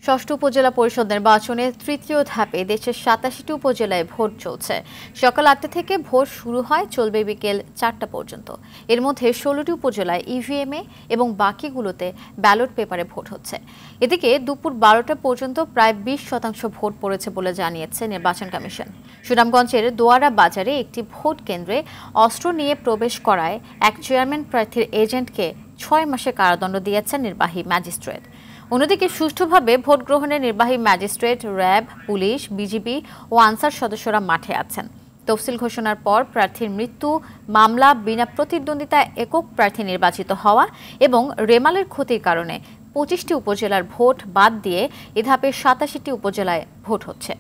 ষষ্ঠ উপজেলা পরিষদ নির্বাচনে তৃতীয় ধাপে দেশের ৮৭টি উপজেলায় ভোট চলছে। সকাল ৮টা থেকে ভোট শুরু হয়, চলবে বিকেল ৪টা পর্যন্ত। এর মধ্যে ১৬টি উপজেলায় ইভিএমে এবং বাকিগুলোতে ব্যালট পেপারে ভোট হচ্ছে। এদিকে দুপুর ১২টা পর্যন্ত প্রায় ২০% ভোট পড়েছে বলে জানিয়েছে নির্বাচন কমিশন। সুনামগঞ্জের দোয়ারা বাজারে একটি ভোট কেন্দ্রে অস্ত্র নিয়ে প্রবেশ করায় এক চেয়ারম্যান প্রার্থীর এজেন্টকে ৬ মাসের কারাদণ্ড দিয়েছেন নির্বাহী ম্যাজিস্ট্রেট। অন্যদিকে সুষ্ঠুভাবে ভোট গ্রহণে নির্বাহী ম্যাজিস্ট্রেট, র্যাব, পুলিশ, বিজিবি ও আনসার সদস্যরা মাঠে আছেন। তফসিল ঘোষণার পর প্রার্থীর মৃত্যু মামলা, বিনা প্রতিদ্বন্দ্বিতায় একক প্রার্থী নির্বাচিত হওয়া এবং রেমালের ক্ষতির কারণে ২৫টি উপজেলার ভোট বাদ দিয়ে এ ধাপে ৮৭টি উপজেলায় ভোট হচ্ছে।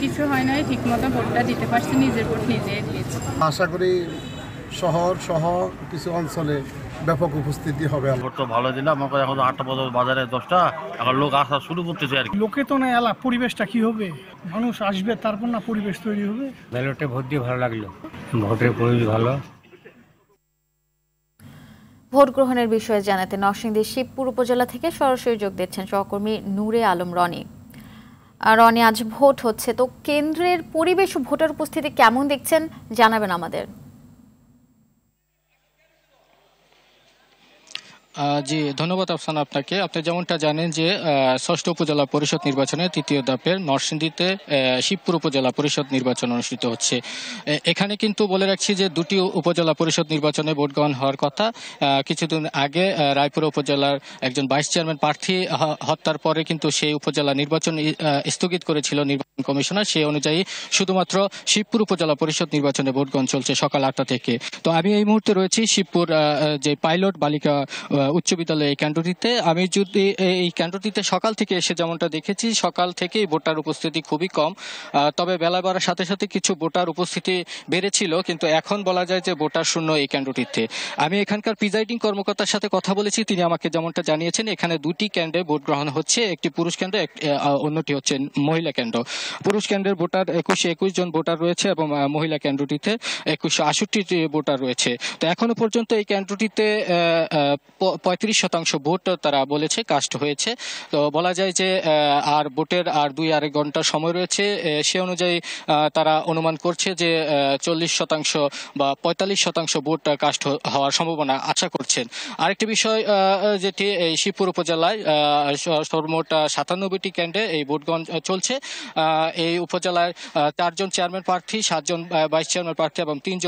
কিছু হয় নাই, ঠিক মতো ভোটটা দিতে পারছি, নিজের ভোট নিজে দিয়েছি। আশা করি শহর সহ কিছু অঞ্চলে ব্যাপক উপস্থিতি হবে। ভোট তো ভালো দিলাম, এখন ৮টা পর্যন্ত বাজারে ১০টা, এখন লোক আসা শুরু করতেছে আর কি। লোকে তো না এলা, পরিবেশটা কি হবে, মানুষ আসবে তারপর না পরিবেশ তৈরি হবে। ব্যালটে ভোট দিয়ে ভালো লাগলো, ভোটের পরিবেশ ভালো। ভোট গ্রহণের বিষয়ে জানাতে নরসিংদী শিবপুর উপজেলা থেকে সরাসরি যোগ দিচ্ছেন সহকর্মী নূরে আলম রনি। রনি, আজ ভোট হচ্ছে, তো কেন্দ্রের পরিবেশ ও ভোটার উপস্থিতি কেমন দেখছেন জানাবেন আমাদের। জি, ধন্যবাদ আফসানা আপনাকে। আপনি যেমনটা জানেন যে ষষ্ঠ উপজেলা পরিষদ নির্বাচনে তৃতীয় ধাপের নরসিংদীতে শিবপুর উপজেলা পরিষদ নির্বাচন অনুষ্ঠিত হচ্ছে। এখানে কিন্তু বলে রাখছি যে দুটি উপজেলা পরিষদ নির্বাচনে ভোট গ্রহণ হওয়ার কথা। কিছুদিন আগে রায়পুর উপজেলার একজন ভাইস চেয়ারম্যান প্রার্থী হত্যার পরে কিন্তু সেই উপজেলা নির্বাচন স্থগিত করেছিল নির্বাচন কমিশনার। সেই অনুযায়ী শুধুমাত্র শিবপুর উপজেলা পরিষদ নির্বাচনে ভোট গ্রহণ চলছে সকাল ৮টা থেকে। তো আমি এই মুহূর্তে রয়েছি শিবপুর যে পাইলট বালিকা উচ্চ বিদ্যালয় এই কেন্দ্রটিতে। আমি যদি এই কেন্দ্রটিতে সকাল থেকে এসে যেমনটা দেখেছি, সকাল থেকেই ভোটার উপস্থিতি খুবই কম। তবে বেলা বাড়ার সাথে সাথে কিছু ভোটার উপস্থিতি বেড়েছিল, কিন্তু এখন বলা যায় যে ভোটার শূন্য এই কেন্দ্রটিতে। আমি এখানকার প্রিজাইডিং কর্মকর্তার সাথে কথা বলেছি, তিনি আমাকে যেমনটা জানিয়েছেন এখানে দুটি কেন্দ্রে ভোট গ্রহণ হচ্ছে, একটি পুরুষ কেন্দ্র, অন্যটি হচ্ছে মহিলা কেন্দ্র। পুরুষ কেন্দ্রের ভোটার ২১ জন ভোটার রয়েছে এবং মহিলা কেন্দ্রটিতে ২৬৬ ভোটার রয়েছে। তো এখনো পর্যন্ত এই কেন্দ্রটিতে ৩৫% ভোট তারা বলেছে কাস্ট হয়েছে। তো বলা যায় যে আর ভোটের আর ২-আড়াই ঘন্টা সময় রয়েছে। সে অনুযায়ী তারা অনুমান করছে যে ৪০% বা ৪৫% ভোট কাস্ট হওয়ার সম্ভাবনা আশা করছেন। আরেকটি বিষয় যেটি এই শিবপুর উপজেলায় সর্বমোট ৯৭টি কেন্দ্রে এই ভোট গ্রহণ চলছে। এই উপজেলায় ৪ জন চেয়ারম্যান প্রার্থী, ৭ জন ভাইস চেয়ারম্যান প্রার্থী এবং ৪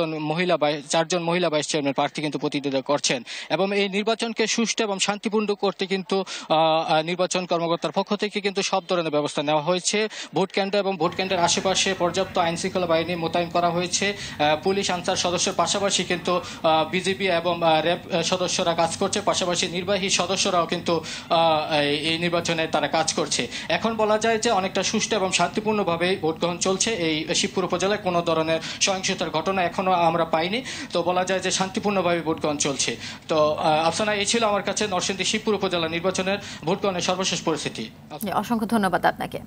জন মহিলা ভাইস চেয়ারম্যান প্রার্থী কিন্তু প্রতিদ্বন্দ্বিতা করছেন। এবং এই নির্বাচনকে সুষ্ঠু এবং শান্তিপূর্ণ করতে কিন্তু নির্বাচন কর্মকর্তার পক্ষ থেকে কিন্তু সব ধরনের ব্যবস্থা নেওয়া হয়েছে। ভোট কেন্দ্র এবং ভোট কেন্দ্রের আশেপাশে পর্যাপ্ত আইন শৃঙ্খলা বাহিনী মোতায়েন করা হয়েছে। পুলিশ, আনসার সদস্যের পাশাপাশি কিন্তু বিজিবি এবং র্যাব সদস্যরা কাজ করছে, পাশাপাশি নির্বাহী সদস্যরাও কিন্তু এই নির্বাচনে তারা কাজ করছে। এখন বলা যায় যে অনেকটা সুষ্ঠু এবং শান্তিপূর্ণভাবে ভোট গ্রহণ চলছে। এই শিবপুর উপজেলায় কোনো ধরনের সহিংসতার ঘটনা এখনো আমরা পাইনি। তো বলা যায় যে শান্তিপূর্ণভাবে ভোট গ্রহণ চলছে। তো আফসানা, এই ছিল আমার কাছে নরসিংদী শিবপুর উপজেলা নির্বাচনের ভোট গ্রহণের সর্বশেষ পরিস্থিতি। অসংখ্য ধন্যবাদ আপনাকে।